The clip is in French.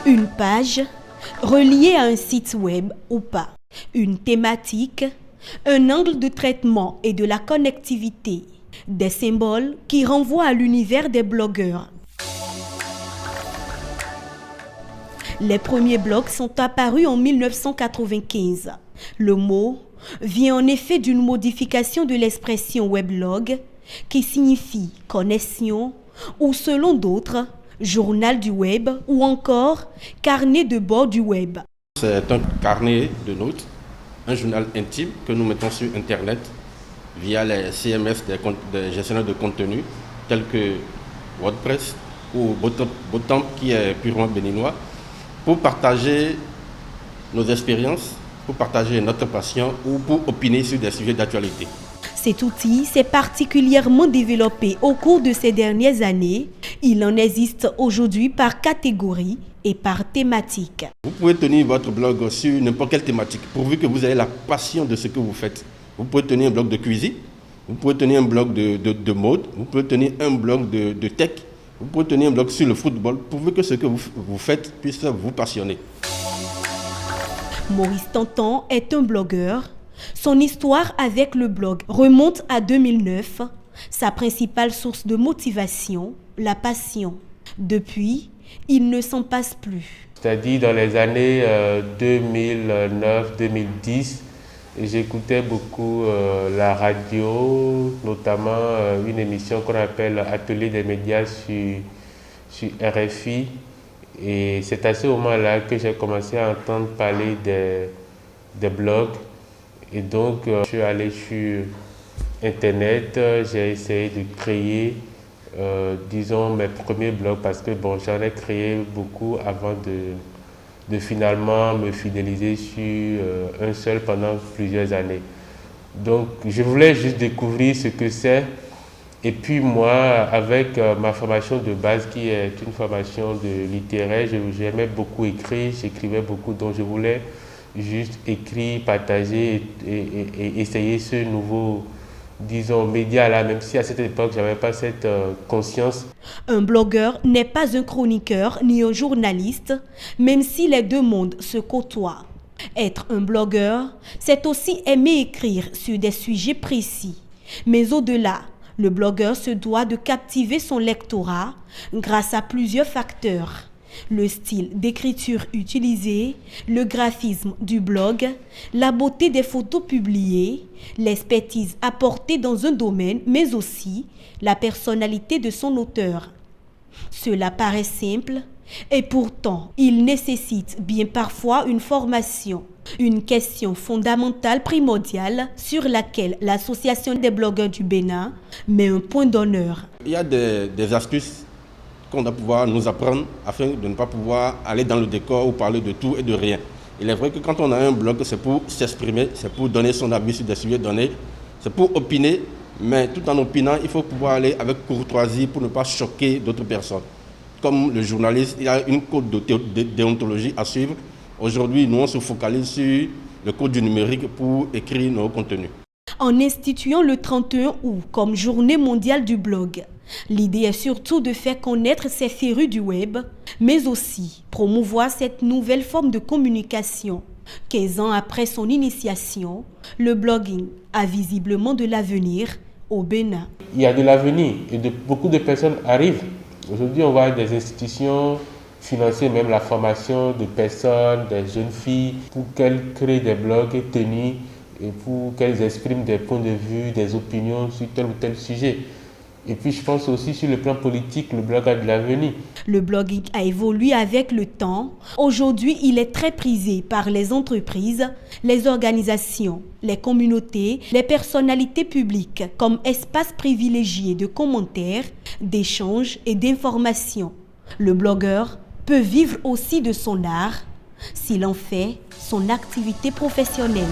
Une page reliée à un site web ou pas. Une thématique, un angle de traitement et de la connectivité. Des symboles qui renvoient à l'univers des blogueurs. Les premiers blogs sont apparus en 1995. Le mot vient en effet d'une modification de l'expression weblog qui signifie connexion ou selon d'autres, journal du web ou encore carnet de bord du web. C'est un carnet de notes, un journal intime que nous mettons sur Internet via les CMS des gestionnaires de contenu tels que WordPress ou Botamp qui est purement béninois pour partager nos expériences, pour partager notre passion ou pour opiner sur des sujets d'actualité. Cet outil s'est particulièrement développé au cours de ces dernières années. Il en existe aujourd'hui par catégorie et par thématique. Vous pouvez tenir votre blog sur n'importe quelle thématique, pourvu que vous ayez la passion de ce que vous faites. Vous pouvez tenir un blog de cuisine, vous pouvez tenir un blog de mode, vous pouvez tenir un blog de tech, vous pouvez tenir un blog sur le football, pourvu que ce que vous faites puisse vous passionner. Maurice Tantan est un blogueur. Son histoire avec le blog remonte à 2009. Sa principale source de motivation, la passion. Depuis, il ne s'en passe plus. C'est-à-dire dans les années 2009-2010, j'écoutais beaucoup la radio, notamment une émission qu'on appelle Atelier des médias sur RFI. Et c'est à ce moment-là que j'ai commencé à entendre parler des blogs. Et donc, je suis allé sur Internet, j'ai essayé de créer, mes premiers blogs parce que j'en ai créé beaucoup avant de finalement me fidéliser sur un seul pendant plusieurs années. Donc, je voulais juste découvrir ce que c'est. Et puis moi, avec ma formation de base qui est une formation de littéraire, j'aimais beaucoup écrire, j'écrivais beaucoup, donc je voulais juste écrire, partager et essayer ce nouveau, média-là, même si à cette époque, je n'avais pas cette conscience. Un blogueur n'est pas un chroniqueur ni un journaliste, même si les deux mondes se côtoient. Être un blogueur, c'est aussi aimer écrire sur des sujets précis. Mais au-delà, le blogueur se doit de captiver son lectorat grâce à plusieurs facteurs. Le style d'écriture utilisé, le graphisme du blog, la beauté des photos publiées, l'expertise apportée dans un domaine, mais aussi la personnalité de son auteur. Cela paraît simple et pourtant, il nécessite bien parfois une formation. Une question fondamentale, primordiale, sur laquelle l'Association des blogueurs du Bénin met un point d'honneur. Il y a des astuces qu'on doit pouvoir nous apprendre afin de ne pas pouvoir aller dans le décor ou parler de tout et de rien. Il est vrai que quand on a un blog, c'est pour s'exprimer, c'est pour donner son avis sur des sujets donnés, c'est pour opiner, mais tout en opinant, il faut pouvoir aller avec courtoisie pour ne pas choquer d'autres personnes. Comme le journaliste, il y a une code de déontologie à suivre. Aujourd'hui, nous, on se focalise sur le code du numérique pour écrire nos contenus. En instituant le 31 août comme journée mondiale du blog, l'idée est surtout de faire connaître ces férus du web, mais aussi promouvoir cette nouvelle forme de communication. 15 ans après son initiation, le blogging a visiblement de l'avenir au Bénin. Il y a de l'avenir et beaucoup de personnes arrivent. Aujourd'hui, on voit des institutions financer même la formation de personnes, des jeunes filles, pour qu'elles créent des blogs tenus et pour qu'elles expriment des points de vue, des opinions sur tel ou tel sujet. Et puis je pense aussi sur le plan politique, le blog a de l'avenir. Le blogging a évolué avec le temps. Aujourd'hui, il est très prisé par les entreprises, les organisations, les communautés, les personnalités publiques comme espace privilégié de commentaires, d'échanges et d'informations. Le blogueur peut vivre aussi de son art s'il en fait son activité professionnelle.